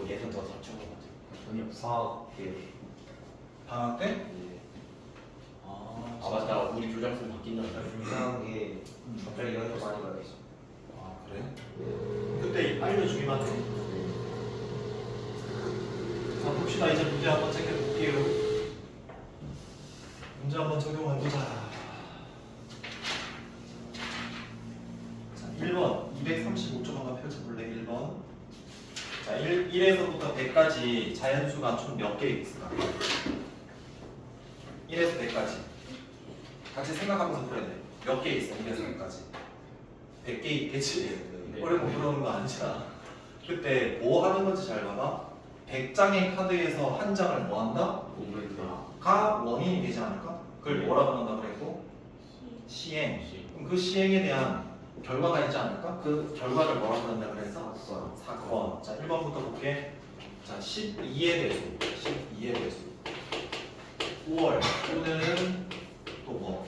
얘는 더 다친 것 같아요. 돈이 없어. 방학 때? 네. 아 맞다. 우리 교장선 바뀐다잖아요. 이상한 게 갑자기 영향을 많이 받았어. 아 그래? 그때 알려주기만 해. 자 봅시다. 이제 문제 한번 챙겨볼게요. 문제 한번 적용해보자. 자 1번 235쪽 한번 펼쳐볼래? 1번. 자 1에서부터 100까지 자연수가 총 몇 개 있을까? 1에서 100까지 같이 생각하면서 풀어야 돼. 몇 개 있어? 1에서 100까지 100개 있겠지. 네. 오래 못 풀어오는 거 아니잖아. 그때 뭐 하는 건지 잘 봐봐. 100장의 카드에서 한 장을 뭐 한다? 가 원인이 되지 않을까? 그걸 뭐라고 한다 그랬고? 시행. 그럼 그 시행에 대한 결과가 있지 않을까? 그 결과를 뭐라고 한다 그랬어? 사건. 자 1번부터 볼게. 자 12의 배수 12의 배수 5월 또는 또 뭐?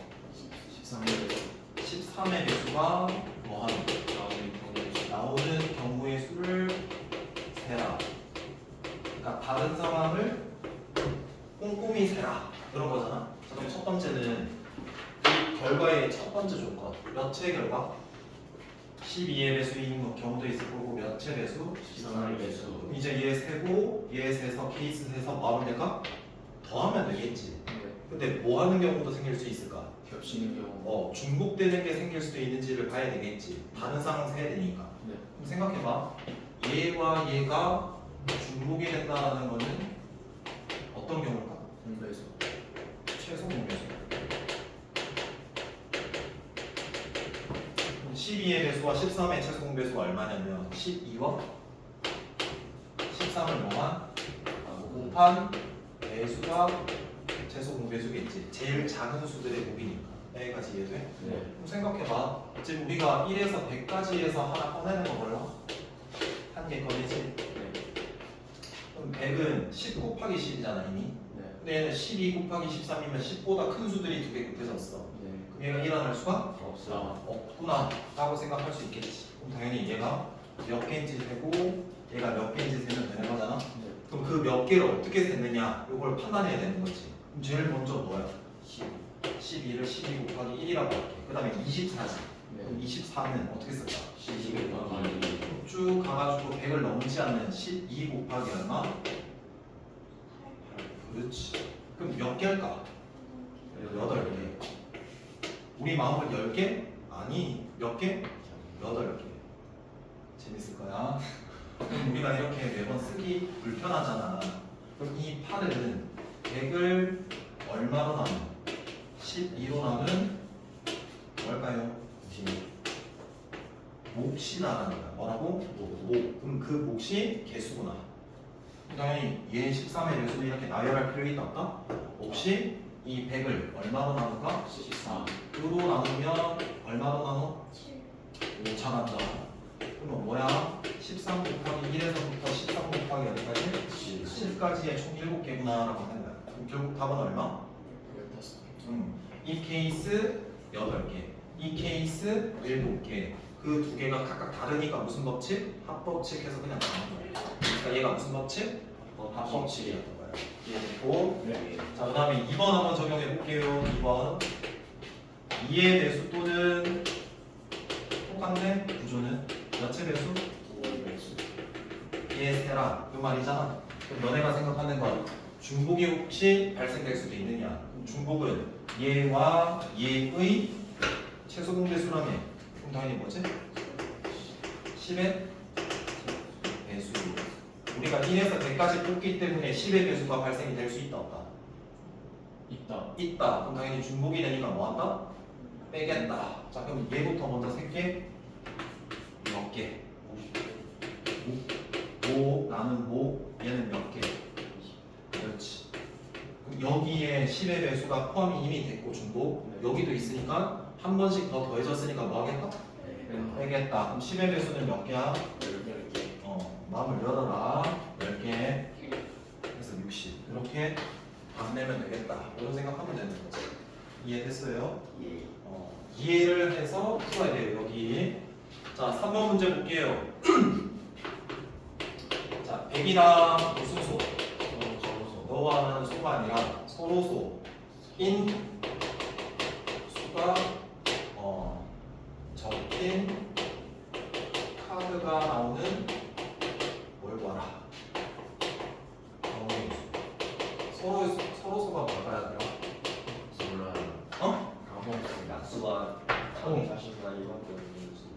13의 배수가 뭐 하는 거야? 나오는 경우의 수를 세라. 그러니까 다른 상황을 꼼꼼히 세라 그런 거잖아. 자, 그럼 첫 번째는 이 결과의 첫 번째 조건 몇 체 결과? 12의 배수인 경우도 있을 거고 몇 체 배수? 13의 배수. 그럼 이제 얘 세고 얘 세서 케이스 세서 뭐 하면 될까? 더하면 되겠지. 근데 뭐 하는 경우도 생길 수 있을까? 겹치는 경우. 중복되는 게 생길 수도 있는지를 봐야 되겠지. 다른 상황 세야 되니까. 네. 그럼 생각해봐. 얘와 얘가 중복이 된다는 거는 어떤 경우일까? 공배수. 최소 공배수. 12의 배수와 13의 최소 공배수가 얼마냐면 12와 13을 뭐한? 곱한 배수가 최소 공배수겠지. 제일 작은 수들의 곱이니까. 여기까지 이해돼? 네. 그럼 생각해봐. 지금 우리가 1에서 100까지에서 하나 꺼내는 거 몰라? 한 개 꺼내지? 네. 그럼 100은 10 곱하기 10이잖아 이미. 네. 근데 얘는 12 곱하기 13이면 10보다 큰 수들이 두 개 곱해졌어. 네. 그럼 얘가 일어날 수가 없어. 없구나 라고 생각할 수 있겠지. 그럼 당연히 얘가 몇 개인지 세고 얘가 몇 개인지 세면 되는 거잖아. 네. 그럼 그 몇 개를 어떻게 셌느냐 이걸 판단해야 되는 거지. 그럼 제일 먼저 뭐야? 12를 12 곱하기 1이라고 할게. 그 다음에 24지. 그럼 24는 어떻게 쓸까? 12 곱하기 쭉 가가지고 100을 넘지 않는 12 곱하기 얼마? 8. 그렇지. 그럼 몇 개 할까? 8개. 우리 마음을 10개? 아니 몇 개? 8개. 재밌을 거야. 그럼 우리가 이렇게 매번 쓰기 불편하잖아. 그럼 이 8은 100을 얼마로 나누? 12로 나누는 뭘까요? 몫이 나가는 거야. 뭐라고? 몫. 그럼 그 몫이 개수구나. 당연히 얘 13의 배수를 이렇게 나열할 필요 있다 없다? 몫이 이 100을 얼마로 나눌까? 14. 2로 나누면 얼마로 나눠? 5 잘한다. 그럼 뭐야? 13 곱하기 1에서부터 13 곱하기 어디까지? 7까지의 총 7개구나 라고 하는 거야. 그럼 결국 답은 얼마? 15. 이 케이스 8개, 이 케이스 7개. 그 두 개가 각각 다르니까 무슨 법칙? 합법칙해서 그냥 나온 거야. 그러니까 얘가 무슨 법칙? 합법칙이었던 거야. 이해됐고? 네. 자, 그 다음에 2번 한번 적용해 볼게요. 2번 2의 배수 또는 똑같네? 구조는 몇의 배수? 5의 배수. 얘 세라 그 말이잖아. 그럼 너네가 생각하는 건 중복이 혹시 발생될 수도 있느냐? 그럼 중복은 얘와 얘의 최소 공배수라며. 그럼 당연히 뭐지? 10의 배수. 우리가 1에서 100까지 뽑기 때문에 10의 배수가 발생이 될 수 있다 없다? 있다. 있다. 그럼 당연히 중복이 되니까 뭐 한다? 빼겠다. 자 그럼 얘부터 먼저 셀게. 몇 개? 5 나는 5 얘는 몇 개? 그렇지. 그럼 여기에 10의 배수가 포함이 이미 됐고 중복 네. 여기도 있으니까 한 번씩 더 더해졌으니까 뭐 하겠다? 빼겠다. 그럼 10의 배수는 몇 개야? 10개. 마음을 열어라. 10개. 그래서 60. 이렇게 답 내면 되겠다. 이런 생각하면 되는 거지. 이해됐어요? 예. 이해를 해서 풀어야 돼요. 여기. 자, 3번 문제 볼게요. 자, 백이랑 무슨 소? 적어서. 너와 나는 소가 아니라 서로 소인 수가 적힌 카드가 나오는 뭘 봐라. 경우의 수. 서로 소가 뭘까야 돼요? 몰라요. 어? 까먹었습니다. 약수가 탕이 자신과 이밖에 없는 수.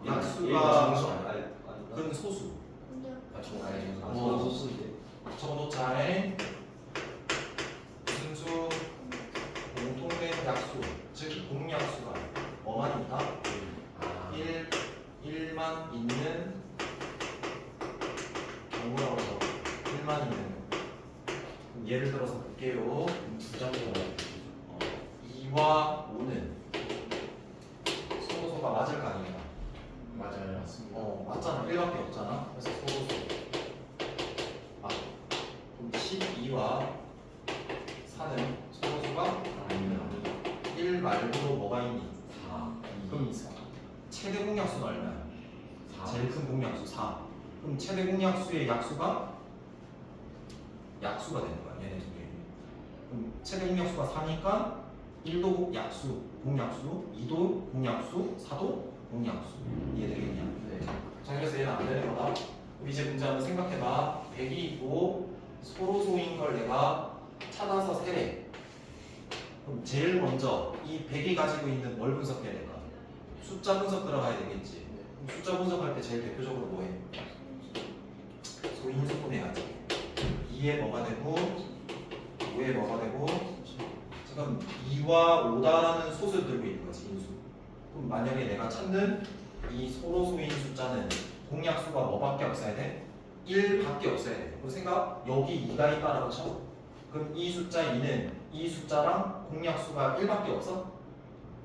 약수가 아니 근 소수. 아, 저거 알죠. 약수가 소수인데. 적어놓자에 무슨 수 공통된 약수 즉 공약수가 뭐만 있다? 아, 1만 있는 경우라고 해서 1만 있는 그럼 예를 들어서 볼게요. 두 장으로 2와 5는 소소가 맞을 거 아니야. 맞아요. 맞습니다. 맞잖아. 1밖에 없잖아. 그래서 소소. 그럼 12와 4는 소소가 아닙니다. 1 말고도 뭐가 있니? 4, 그럼 2, 4. 최대 공약수는 얼마야? 4. 제일 큰 공약수 4. 그럼 최대 공약수의 약수가 되는 거야. 얘네 두 개. 그럼 최대 공약수가 4니까 1도 약수, 공약수, 2도 공약수, 4도 공약수. 이해되겠냐? 네. 자, 그래서 얘는 안 되는 거다. 그럼 이제 문제 한번 생각해봐. 100이 있고 서로 소인 걸 내가 찾아서 세래. 그럼 제일 먼저 이 100이 가지고 있는 뭘 분석해야 될까? 숫자 분석 들어가야 되겠지. 그럼 숫자 분석할 때 제일 대표적으로 뭐해? 소인수 분해하지. 2에 뭐가 되고 5에 뭐가 되고 지금 2와 5다라는 소수를 들고 있는 거지 인수. 그럼 만약에 내가 찾는 이 서로 소인 숫자는 공약수가 뭐밖에 없어야 돼? 1밖에 없어야 돼. 그럼 생각 여기 2가 있다라고 쳐. 그럼 이 숫자 2는 이 숫자랑 공약수가 1밖에 없어?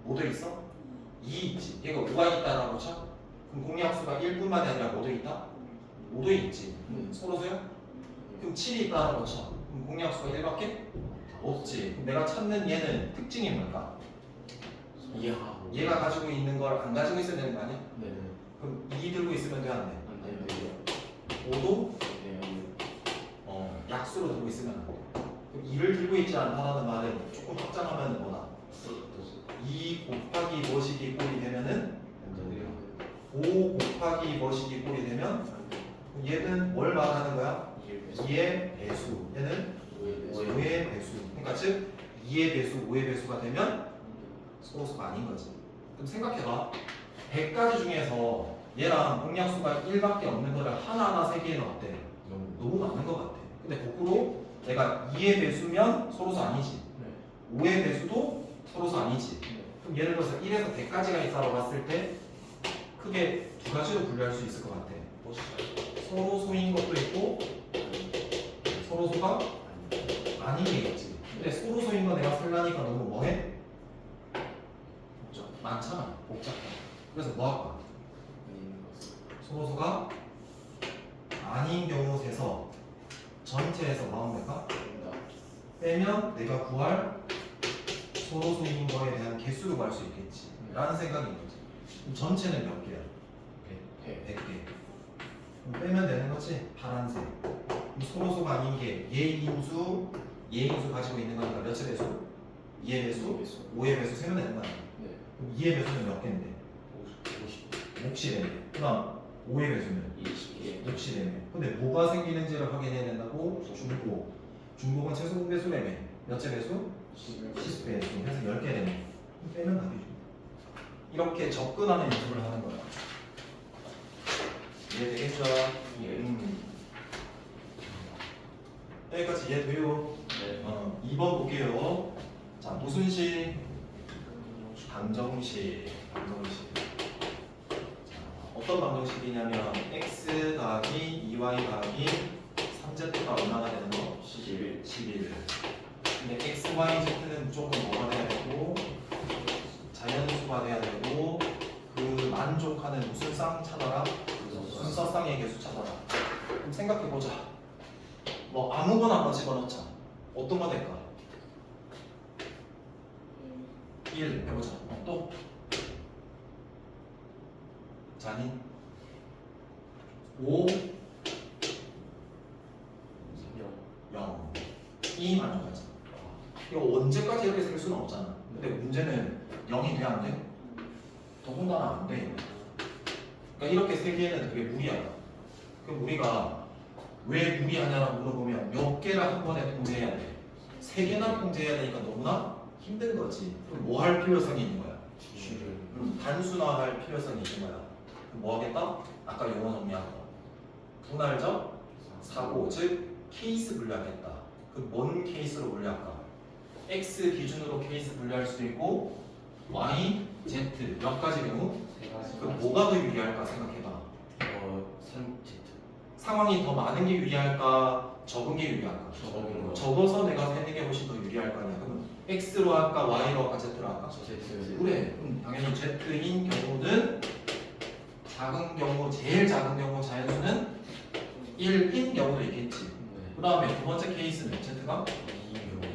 뭐도 있어? 2 있지. 얘가 5가 있다라고 쳐. 그럼 공약수가 1뿐만이 아니라 뭐도 있다? 5도 있지. 서로소야? 그럼 7이 있다라고 쳐. 그럼 공약수가 1밖에 없지. 그럼 내가 찾는 얘는 특징이 뭘까? 이해하고. 얘가 가지고 있는 걸 안 가지고 있어야 되는 거 아니야? 네네. 그럼 2 들고 있으면 돼, 안 돼? 안 돼요. 5도 네. 약수로 들고 있으면 안 돼. 그럼 2를 들고 있지 않다라는 말은 조금 확장하면 뭐다? 2 곱하기 뭐식이 꼴이 되면은 5 곱하기 뭐식이 꼴이 되면 그럼 얘는 뭘 말하는 거야? 2의 배수. 얘는 5의 배수. 그러니까 즉 2의 배수, 5의 배수가 되면 소수가 아닌 거지. 그럼 생각해봐. 100가지 중에서 얘랑 공약수가 1밖에 없는 거를 하나하나 세기에는 어때? 너무 많은 것 같아. 근데 거꾸로 내가 2의 배수면 소수 아니지. 5의 배수도 소수 아니지. 그럼 예를 들어서 1에서 100까지가 있다고 봤을 때 크게 두 가지로 분류할 수 있을 것 같아. 서로 소인 것도 있고 서로 소가 아닌 게 있지. 근데 서로 소인 거 내가 설라니까 너무 뭐해? 많잖아. 복잡해. 그래서 뭐 할까? 서로 소가 아닌 경우 세서 전체에서 뭐 하면 될까? 빼면 내가 구할 서로 소인 거에 대한 개수를 구할 수 있겠지. 라는 생각인 거지. 그럼 전체는 몇 개야? 100개. 그럼 빼면 되는 거지? 파란색. 그럼 서로 소가 아닌 게 예인수, 예인수 가지고 있는 거니까 몇의 배수? 2의 배수, 5의 배수 세면 되는 거 아니야? 그럼 2의 배수는 몇 개인데? 50이네. 그럼 5의 배수는 60이네. 근데 뭐가 생기는지를 확인해야 된다고? 중복. 중복은 최소 공배수라며. 몇의 배수? 10배수. 해서 10개 되네. 그럼 빼면 답이죠. 이렇게 접근하는 연습을 하는 거야. 이해되겠죠? 여기까지 이해돼요? 네. 2번 볼게요. 자, 무슨 식? 방정식. 방정식. 자, 어떤 방정식이냐면 x 더하기 2y 더하기 3z가 얼마나 되는 거? 11. 근데 x, y, z는 무조건 뭐가 돼야 되고 자연수가 돼야 되고 그 만족하는 무슨 쌍 찾아라? 순서쌍의 개수 찾아라. 그럼 생각해보자. 뭐 아무거나 한번 집어넣자. 어떤 거 될까? 1 해보자. 또 잔인 5 T만 나가지. 이거 언제까지 이렇게 쓸 수는 없잖아. 근데 문제는 0이 돼 안 돼? 더군다나 안 돼. 그러니까 이렇게 세기에는 되게 무리하다. 그 우리가 왜 무리하냐라고 물어보면 몇 개를 한 번에 통제해야 돼. 3개나 통제해야 되니까 너무나 힘든 거지. 그럼 뭐 할 필요성이 있는 거야? 추를. 단순화할 필요성이 있는 거야. 그럼 뭐 하겠다? 아까 용어 정리한 거. 분할적 사고, 즉 케이스 분류하겠다. 그 뭔 케이스로 분류할까? X 기준으로 케이스 분류할 수도 있고 Y, Z 몇 가지 경우? 세 가지. 그 뭐가 더 유리할까 생각해봐. 3Z. 상황이 더 많은 게 유리할까? 적은 게 유리할까? 적은 거. 적어서 내가 세는 게 훨씬 더 유리할 거 아니야. 그러면 X로 할까? Y로 할까? Z로 할까? Z. 그래. 그럼 당연히 Z인 경우는 작은 경우, 제일 작은 경우 자연수는 1인 경우도 있겠지. 네. 그 다음에 두 번째 케이스는 Z가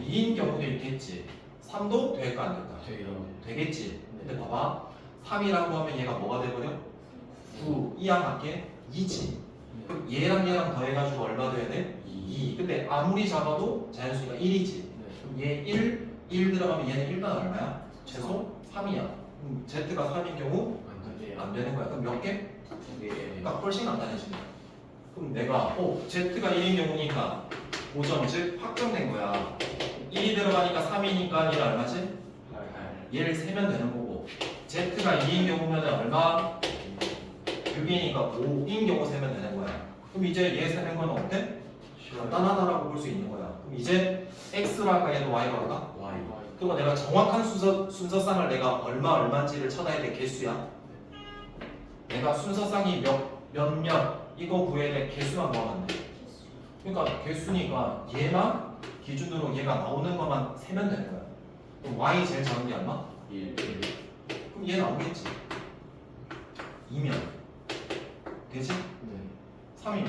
2인 경우도 있겠지. 3도 될까 안 될까? 돼요. 되겠지. 네. 근데 봐봐. 3이라고 하면 얘가 뭐가 돼버려? 9. 이항 할게 2지. 그럼 얘랑 얘랑 더해가지고 얼마 돼야 돼? 2. 근데 아무리 잡아도 자연수가 1이지. 그럼 얘 1 들어가면 얘는 일단 얼마야? 최소 3이야. Z가 3인 경우 안 되는 거야. 그럼 몇 개? 그러니까 훨씬 간단해진다. 그럼 내가 Z가 1인 경우니까 5점 즉 확정된 거야. 1이 들어가니까 3이니까 얘는 얼마지? 얘를 세면 되는 거고 Z가 2인 경우면 얼마? 6이니까 5인 경우 세면 되는 거야. 그럼 이제 얘 세는 건 어때? 간단하다라고 볼 수 있는 거야. 그럼 이제 X로 할까 얘도 Y로 할까? Y. 그리고 내가 정확한 순서상을 내가 얼마인지를 찾아야 돼. 개수야. 내가 순서상이 몇몇 이거 구해야 돼. 개수만 구하면 돼. 그러니까 개수니까 얘만 기준으로 얘가 나오는 것만 세면 되는 거야. 그럼 Y 제일 작은 게 얼마? 1. 그럼 얘 나오겠지. 2면 되지? 네. 3이면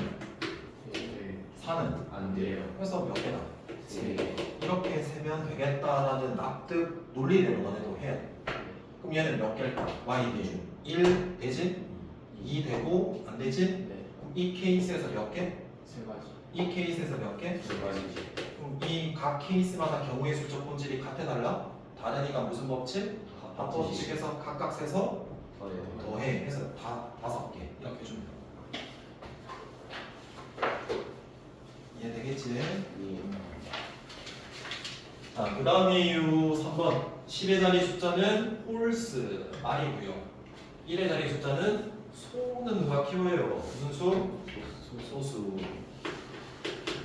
네. 4는 안 돼요. 그래서 몇 개다? 3개. 이렇게 세면 되겠다라는 납득 논리대로 너네도 해야 돼. 그럼 얘는 몇 개일까? Y 기준 1 되지? 2 되고 안 되지? 네. 그럼 이 케이스에서 몇 개? 3가지. 이 케이스에서 몇 개? 2가지지. 그럼 이 각 케이스마다 경우의 수적 본질이 같아달라? 다르니까 무슨 법칙? 합법칙에서 각각 세서 더해 해서 다 5개 이렇게 주면 돼. 이해되겠지? 자, 그 다음에 이유 3번 10의 자리 숫자는 홀스 말이고요. 1의 자리 숫자는 소는 누가 키워요? 무슨 수? 소수.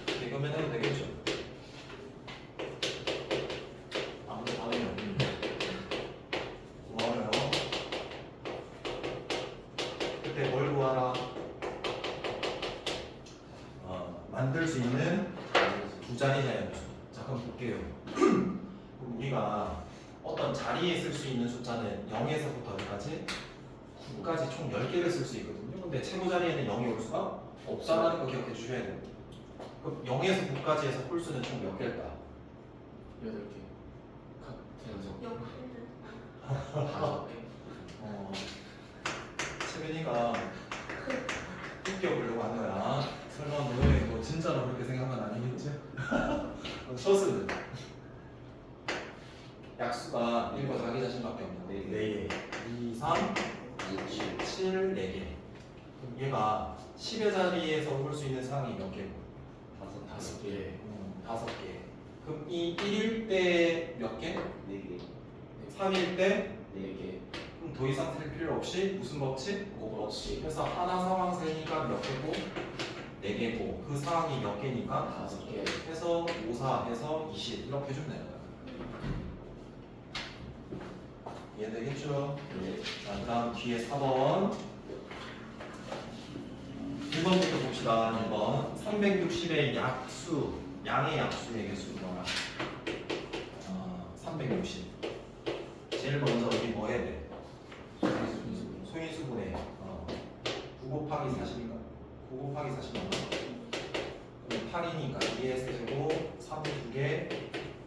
개그맨 해도 되겠죠? 아무도 반응이 없는데 고마워요. 그때 뭘 구하라? 만들 수 있는 두 자리 자연수. 자, 그럼 볼게요. 그럼 우리가 어떤 자리에 쓸 수 있는 숫자는 0에서부터 어디까지? 9까지 총 10개를 쓸 수 있거든요. 근데 최고 자리에는 0이 올 수가 없다는 거 기억해 주셔야 돼요. 그럼 0에서 9까지 해서 홀수는 총 몇 개일까? 8개. 각 연속. 5개. 채빈이가 웃겨보려고 하는 거야. 설마 너네 뭐 진짜로 그렇게 생각은 아니겠지? 소수는 약수가 1과 자기 자신밖에 없는데 2, 3, 7, 4개. 그럼 얘가 10의 자리에서 올 수 있는 상황이 몇 개고? 5개. 5개. 그럼 이 1일 때 몇 개? 4개. 3일 때? 4개. 그럼 더 이상 쓸 필요 없이 무슨 법칙? 법칙. 그래서 하나 상황 세니까 몇 개고? 4개고 그 상황이 몇 개니까? 5개. 해서 5, 4 해서 20 이렇게 해주면 되는 거야. 이해되겠죠? 네. 자, 그 다음 뒤에 4번 1번부터 봅시다. 1번 360의 약수 양의 약수의 개수 구하라. 360 제일 먼저 여기 뭐 해야 돼? 소인수분해 9 곱하기 40인가? 9 곱하기 40인가? 그럼 8이니까 2의 세제곱 3 2개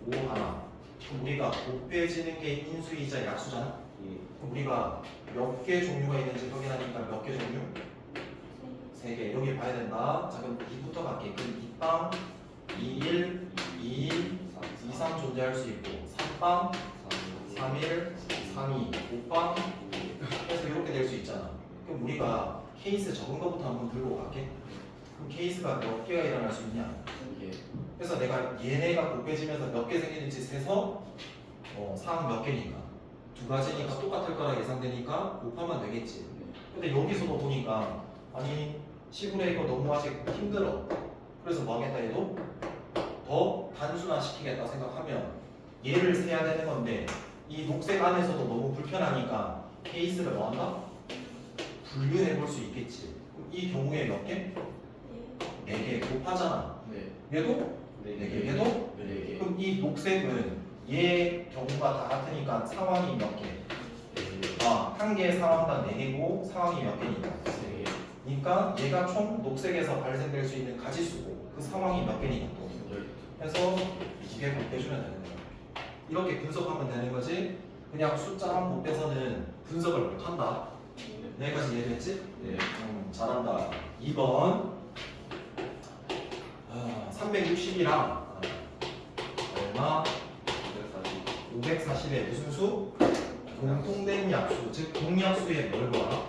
5 하나. 그럼 우리가 곱해지는 게 인수이자 약수잖아? 그럼 우리가 몇 개 종류가 있는지 확인하니까 몇 개 종류? 3개. 여기 봐야 된다. 자, 그럼 2부터 갈게. 그럼 2빵 2, 1, 2, 이상 존재할 수 있고 3방, 3일, 3이, 5방 해서 이렇게 될 수 있잖아. 그럼 우리가 케이스 적은 것부터 한번 들고 갈게. 그럼 케이스가 몇 개가 일어날 수 있냐? 예. 그래서 내가 얘네가 곱해지면서 몇 개 생기는지 세서 상황 몇 개니까 두 가지니까 똑같을 거라 예상되니까 곱하면 되겠지. 근데 여기서도 보니까 아니 시골에 이거 너무 아직 힘들어. 그래서 뭐 하겠다 해도 더 단순화시키겠다 생각하면 얘를 세야 되는 건데 이 녹색 안에서도 너무 불편하니까 케이스를 뭐 한다? 분류해 볼 수 있겠지. 그럼 이 경우에 몇 개? 4개 곱하잖아. 네. 얘도 네. 4개, 얘도 네 개. 그럼 이 녹색은 얘 경우가 다 같으니까 상황이 몇 개? 한 개의 상황당 4개고 상황이 몇 개니까? 세 개. 그러니까 얘가 총 녹색에서 발생될 수 있는 가지수고 그 상황이 몇 개니까 또 해서 2개 곱해주면 되는 거야. 이렇게 분석하면 되는 거지. 그냥 숫자만 곱해서는 분석을 못한다. 여기까지 이해됐지? 네. 잘한다. 2번 360이랑 얼마? 540의 무슨 수? 공통된 약수, 즉 공약수의 뭘 봐라?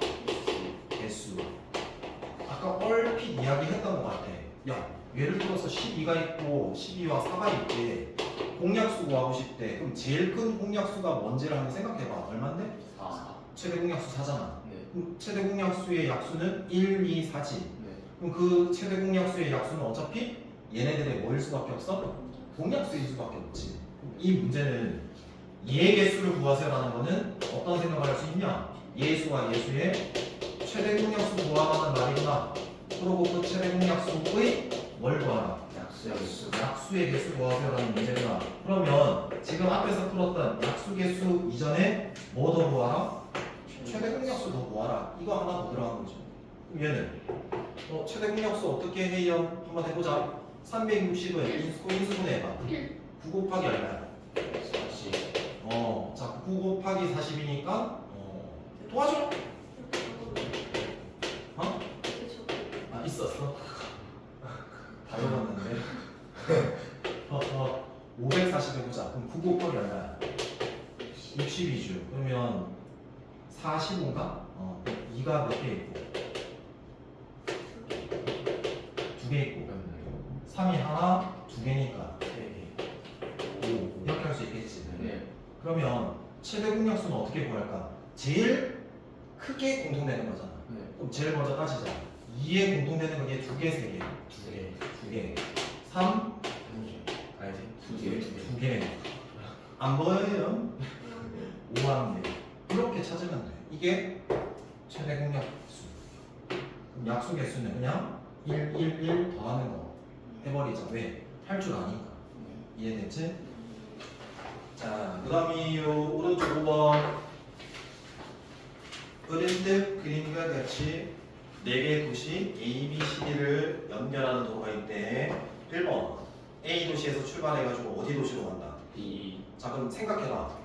개수. 아까 얼핏 이야기했던 것 같아. 야, 예를 들어서 12가 있고 12와 4가 있대. 공약수 구하고 싶대. 그럼 제일 큰 공약수가 뭔지를 한번 생각해봐. 얼마인데? 4. 최대 공약수 4잖아. 네. 그럼 최대 공약수의 약수는 1, 2, 4지. 네. 그럼 그 최대 공약수의 약수는 어차피 얘네들의 뭐일 수밖에 없어? 공약수일 수밖에 없지. 이 문제는 얘 개수를 구하세요라는 거는 어떤 생각을 할 수 있냐? 예수와 예수의 최대 공약수 구하라는 말이구나. 그리고 그 최대 공약수의 뭘 구하라? 약수의 개수 구하세요라는 문제구나. 그러면 지금 앞에서 풀었던 약수 개수 이전에 뭐 더 구하라? 최대 공약수 더 구하라. 이거 하나 더 들어간 거죠. 그럼 얘는 최대 공약수 어떻게 해요? 한번 해보자. 360을 인수분해 해봐. 9 곱하기 얼마야? 40. 자, 9 곱하기 40이니까 도와줘. 있었어. 다 읽었는데. 540 해보자. 그럼 9 곱하기 얼마야? 62주. 그러면 45인가? 2가 몇 개 있고? 2개 있고. 3이 하나, 2개니까 5. 이렇게 할 수 있겠지. 네. 그러면 최대 공약수는 어떻게 구할까? 제일 크게 공통되는 거잖아. 네. 그럼 제일 먼저 따지자. 2에 공통되는 건 얘 2개, 3개. 2개. 3, 알지? 2개. 2개. 안 보여요? 5한 개. 이렇게 찾으면 돼. 이게 최대 공약수. 그럼 약수 개수는 그냥 1, 1, 1 더하는 거 해버리자. 왜? 할 줄 아니까. 이해됐지? 자, 그 다음이 요 오른쪽 5번. 그림듯 그림과 같이 4개의 도시 A, B, C, D를 연결하는 도로가 있대. 1번 A 도시에서 출발해가지고 어디 도시로 간다? B. 자, 그럼 생각해봐.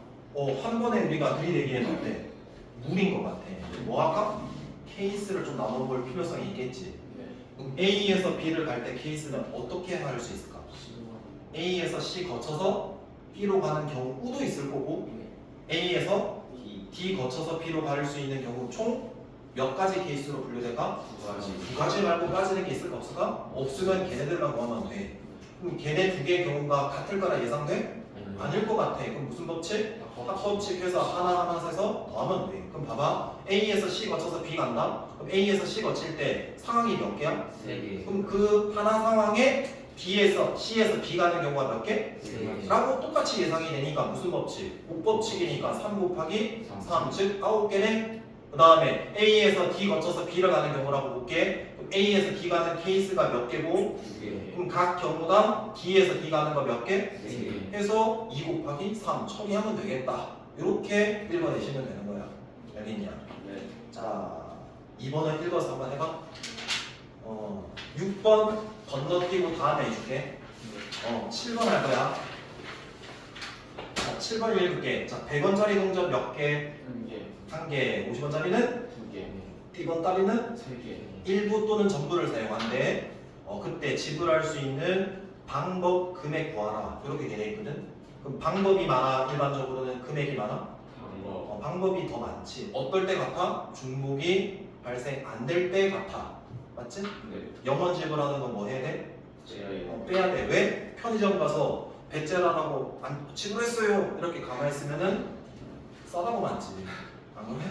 한 번에 우리가 들이대기했는데 물인 것 같아. 뭐 할까? 케이스를 좀 나눠볼 필요성이 있겠지. 네. 그럼 A에서 B를 갈 때 케이스는 어떻게 할 수 있을까? A에서 C 거쳐서 B로 가는 경우도 있을 거고 A에서 D 거쳐서 B로 갈 수 있는 경우 총 몇 가지 케이스로 분류될까? 2가지. 2가지 말고 빠지는 게 있을까 없을까? 없으면 걔네들만 구하면 돼. 그럼 걔네 2개의 경우가 같을 거라 예상돼? 아닐 것 같아. 그럼 무슨 법칙? 합법칙해서 하나하나 해서 더하면 돼. 그럼 봐봐. A에서 C 거쳐서 B 간다? 그럼 A에서 C 거칠 때 상황이 몇 개야? 3개. 그럼 그 하나 상황에 B에서 C에서 B 가는 경우가 몇 개? 3개. 라고 똑같이 예상이 되니까 무슨 법칙? 곱법칙이니까 3 곱하기 3, 즉 9개네. 그 다음에 A에서 D 거쳐서 B를 가는 경우라고 볼게. 그럼 A에서 D 가는 케이스가 몇 개고 2개. 그럼 각 경우당 D에서 D 가는 거 몇 개? 3개. 해서 2 곱하기 3 처리하면 되겠다. 이렇게 읽어내시면 되는 거야. 알겠냐? 네. 자, 2번을 읽어서 한번 해봐. 6번 건너뛰고 다음에 해줄게. 7번 할 거야. 자, 7번 읽을게. 자, 100원짜리 동전 몇 개? 1개. 1개. 50원짜리는? 2개. T번 따리는? 3개. 일부 또는 전부를 사용한대. 그때 지불할 수 있는 방법 금액 구하라. 이렇게 되어 있거든. 그럼 방법이 많아? 일반적으로는 금액이 많아? 방법. 방법이 더 많지. 어떨 때 같아? 중복이 발생 안 될 때 같아. 맞지? 네. 영원 지불하는 건 뭐 해야 돼? 제외. 빼야 돼. 왜? 편의점 가서 배째라라고 안 지불했어요. 이렇게 가만히 있으면은 싸다고 많지. 안 그래?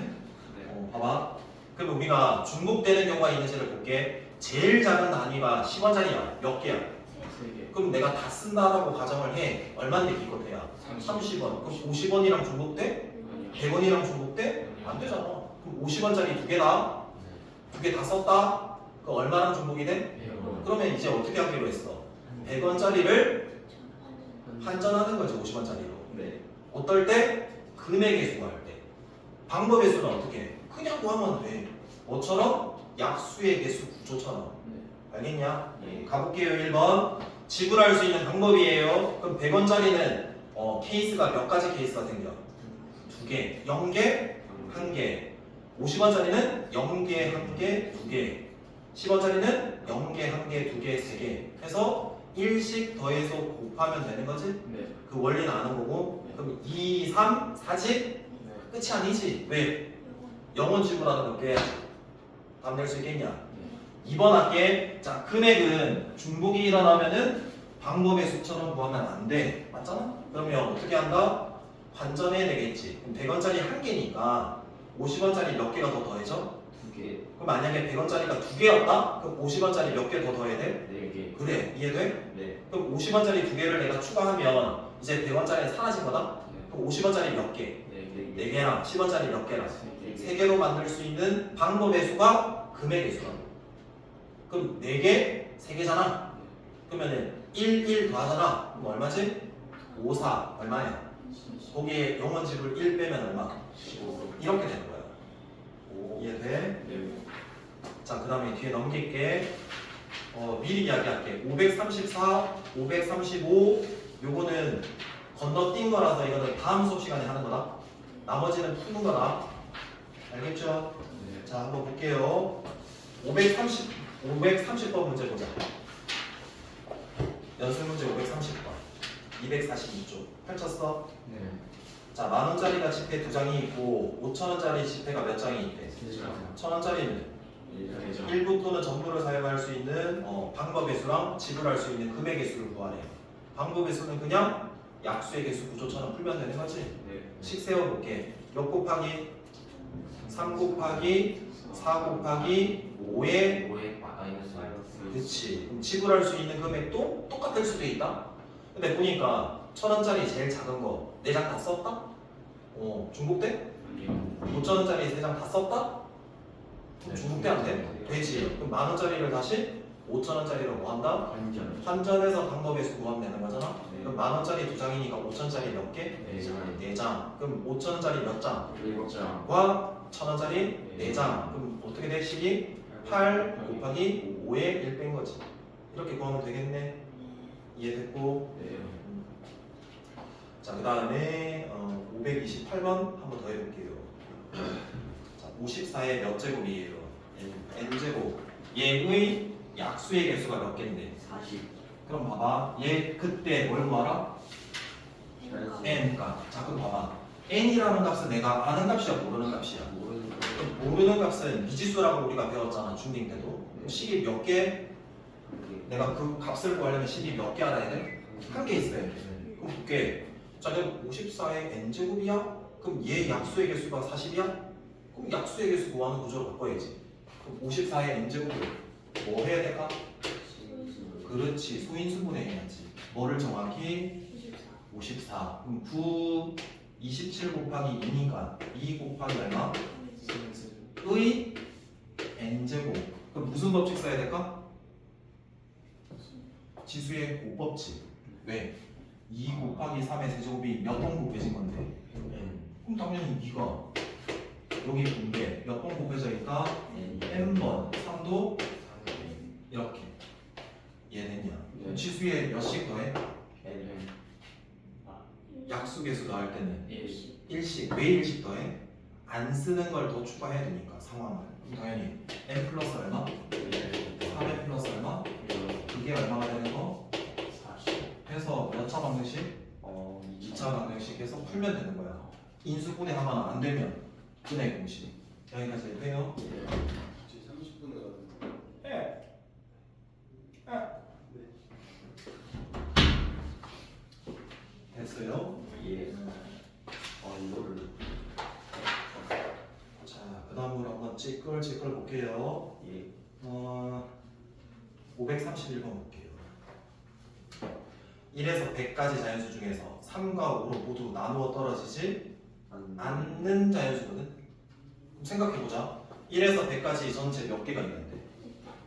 네. 봐봐. 그럼 우리가 중복되는 경우가 있는지를 볼게. 제일 작은 단위가 10원짜리야. 몇 개야? 3개. 그럼 내가 다 쓴다라고 가정을 해. 얼마인데 기껏해야? 30원. 그럼 50원이랑 중복돼? 아니요. 100원이랑 중복돼? 안 되잖아. 그럼 50원짜리 두 개다? 두 개 다 썼다? 그 얼마랑 중복이 돼? 100원. 그러면 이제 어떻게 하기로 했어? 100원짜리를 환전하는 거지 50원짜리로. 네. 어떨 때? 금액의 수가 할 때. 방법의 수는 어떻게 해? 그냥 구하면 돼. 뭐처럼? 약수의 개수 구조처럼. 네. 알겠냐? 예. 가볼게요. 1번. 지불할 수 있는 방법이에요. 그럼 100원짜리는 케이스가 몇 가지 케이스가 생겨? 두 개. 0개, 1개. 50원짜리는 0개, 1개, 2개. 10원짜리는 0개, 1개, 2개, 3개. 해서 1씩 더해서 곱하면 되는 거지? 네. 그 원리는 아는 거고. 그럼 2, 3, 4지? 네. 끝이 아니지. 왜? 0원 지불하는 거 빼야지. 답 낼 수 있겠냐? 네. 2번 할게. 자, 금액은 중복이 일어나면은 방법의 수처럼 구하면 안 돼. 맞잖아? 그러면 어떻게 한다? 환전해야 되겠지. 그럼 100원짜리 한 개니까 50원짜리 몇 개가 더 더해져? 2개. 그럼 만약에 100원짜리가 두 개였다? 그럼 50원짜리 몇 개 더 더해야 돼? 4개. 그래. 이해돼? 네. 그럼 50원짜리 두 개를 내가 추가하면 이제 100원짜리는 사라진 거다? 네. 그럼 50원짜리 몇 개? 4개. 4개랑 10원짜리 몇 개랑? 3개. 3개로 만들 수 있는 방법의 수가 금액의 수라고. 그럼 4개, 3개잖아. 그러면은 1, 1 더하잖아. 그럼 얼마지? 5, 4 얼마야? 거기에 영원 지불 1 빼면 얼마? 15. 이렇게 되는 거야. 이해돼? 네. 자, 그 다음에 뒤에 넘길게. 미리 이야기할게. 534, 535 요거는 건너뛴 거라서 이거는 다음 수업 시간에 하는 거다. 나머지는 푸는 거다. 알겠죠? 네. 자, 한번 볼게요. 530번 문제 보자. 연습 문제 530번. 242쪽. 펼쳤어? 네. 자, 만원짜리가 지폐 2장이 있고 5천원짜리 지폐가 몇 장이 있대? 1,000원짜리는 1장. 일부 또는 전부를 사용할 수 있는 방법의 수랑 지불할 수 있는 금액의 수를 구하래요. 방법의 수는 그냥 약수의 개수 구조처럼 풀면 되는 거지? 네. 식 세워볼게. 몇 곱하기? 3 곱하기 4 곱하기 5에 5에 마이너스. 그렇지. 그럼 지불할 수 있는 금액도 똑같을 수도 있다. 근데 보니까 1,000원짜리 제일 작은 거 4장 다 썼다? 중복돼? 아니요. 5,000원짜리 3장 다 썼다? 네. 중복돼 안 돼? 되지. 그럼 만원짜리를 다시 5,000원짜리로 뭐 한다? 완전. 환전해서 방법의 수 구하면 되는 거잖아? 네. 그럼 만원짜리 2장이니까 5,000원짜리 몇 개? 4장. 4장. 그럼 5,000원짜리 몇 장? 7장. 과 1,000원짜리 네. 4장. 그럼 어떻게 돼? 식이 8 곱하기 5에 1 뺀 거지. 이렇게 구하면 되겠네. 이해됐고? 네. 자, 그 다음에 528번 한 번 더 해볼게요. 자, 54의 몇 제곱이에요? n제곱. 얘의 약수의 개수가 몇 개인데? 40. 그럼 봐봐. 얘 그때 뭘 구하라? n 값. 자, 그럼 봐봐. n이라는 값은 내가 아는 값이야, 모르는 값이야? 모르는 거. 그럼 모르는 값은 미지수라고 우리가 배웠잖아, 중딩 때도. 그럼 식이 몇 개? 내가 그 값을 구하려면 식이 몇 개 알아야 돼? 한 개 있어야 돼. 그럼 볼게. 자, 그럼 54의 n제곱이야? 그럼 얘 약수의 개수가 40이야? 그럼 약수의 개수 구하는 구조로 바꿔야지. 그럼 54의 n제곱을 뭐 해야 될까? 그렇지, 소인수분해 해야지. 뭐를 정확히? 54. 그럼 9, 27 곱하기 2니까 2 곱하기 얼마? 의 n제곱. 그럼 무슨 법칙 써야 될까? 지수의 곱법칙. 왜? 2 곱하기 3의 세제곱이 몇 번 곱해진 건데? 그럼 당연히 2가 여기 분배 몇 번 곱해져 있다? n번 3도 이렇게 이해됐냐? 네. 지수에 몇씩 더해? N. 약수계수 더할 때는 1. 1씩. 왜 1씩 더해? 안 쓰는 걸 더 추가해야 되니까 상황을. 그럼 당연히 n 플러스 얼마? 3n 플러스 얼마? 그게 얼마가 되는 거? 40. 해서 몇 차 방정식? 2. 인수분해 하면 안 되면 분해 공식. 여기까지 해요. 네. 30분에 가는. 예. 됐어요? 예. 이거를. 자, 그 다음으로 한번 찌끌 볼게요. 예. 531번 볼게요. 1에서 100까지 자연수 중에서 3과 5로 모두 나누어 떨어지지 않는 자연수거든. 그럼 생각해보자. 1에서 100까지 전체 몇 개가 있는데,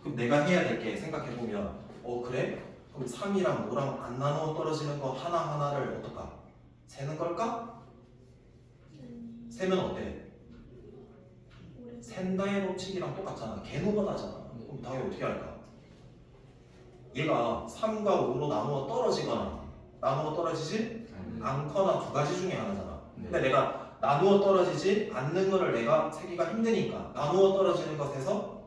그럼 내가 해야 될 게 생각해보면, 그래? 그럼 3이랑 5랑 안 나누어 떨어지는 거 하나하나를 어떨까? 세는 걸까? 세면 어때? 센다의 법칙이랑 똑같잖아. 개노가다잖아. 그럼 당연히 어떻게 할까? 얘가 3과 5로 나누어 떨어지거나 나누어 떨어지지 않거나 두 가지 중에 하나잖아. 근데 내가 나누어 떨어지지 않는 거를 내가 세기가 힘드니까 나누어 떨어지는 것에서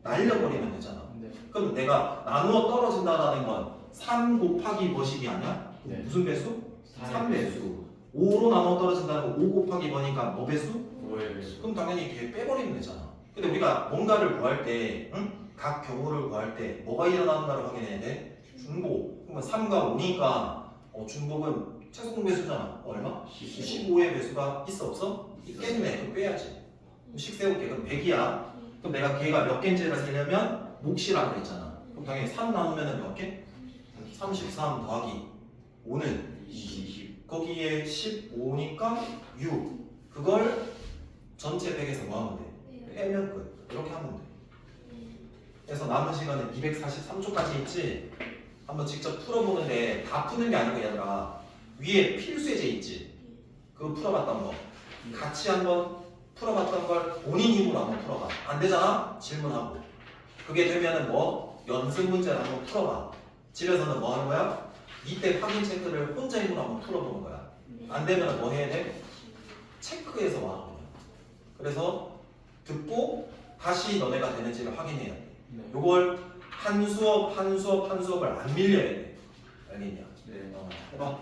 날려버리면 되잖아. 네. 그럼 내가 나누어 떨어진다라는 건 3 곱하기 뭐식이 아니야? 네. 무슨 배수? 3배수. 5로 나누어 떨어진다는 거 5 곱하기 뭐니까 뭐 배수? 5의 배수. 그럼 당연히 걔 빼버리면 되잖아. 근데 우리가 뭔가를 구할 때, 각 경우를 구할 때 뭐가 일어나는가를 확인해야 돼? 중복. 그러면 3과 5니까 중복은 최소 공배수잖아. 얼마? 15의 배수가 있어 없어? 있겠네. 그럼 빼야지. 그럼 식 세울게. 그럼 100이야. 그럼 내가 걔가 몇 개인지를 세려면 몫이라고 그랬잖아. 그럼 당연히 3 나누면 몇 개? 33 더하기 5는 20. 거기에 15니까 6. 그걸 전체 100에서 뭐 하면 돼? 빼면 끝. 이렇게 하면 돼. 그래서 남은 시간은 243초까지 있지. 한번 직접 풀어보는데 다 푸는 게 아니고 얘들아 위에 필수예제 있지. 그거 풀어봤던 거 같이 한번 풀어봤던 걸 본인 힘으로 한번 풀어봐. 안 되잖아? 질문하고. 그게 되면은 뭐 연습 문제를 한번 풀어봐. 집에서는 뭐 하는 거야? 이때 확인 체크를 혼자 힘으로 한번 풀어보는 거야. 안 되면 뭐 해야 돼? 체크해서 와. 그래서 듣고 다시 너네가 되는지를 확인해야 돼. 요걸 한 수업을 안 밀려야 돼. 알겠냐? 네. 해봐.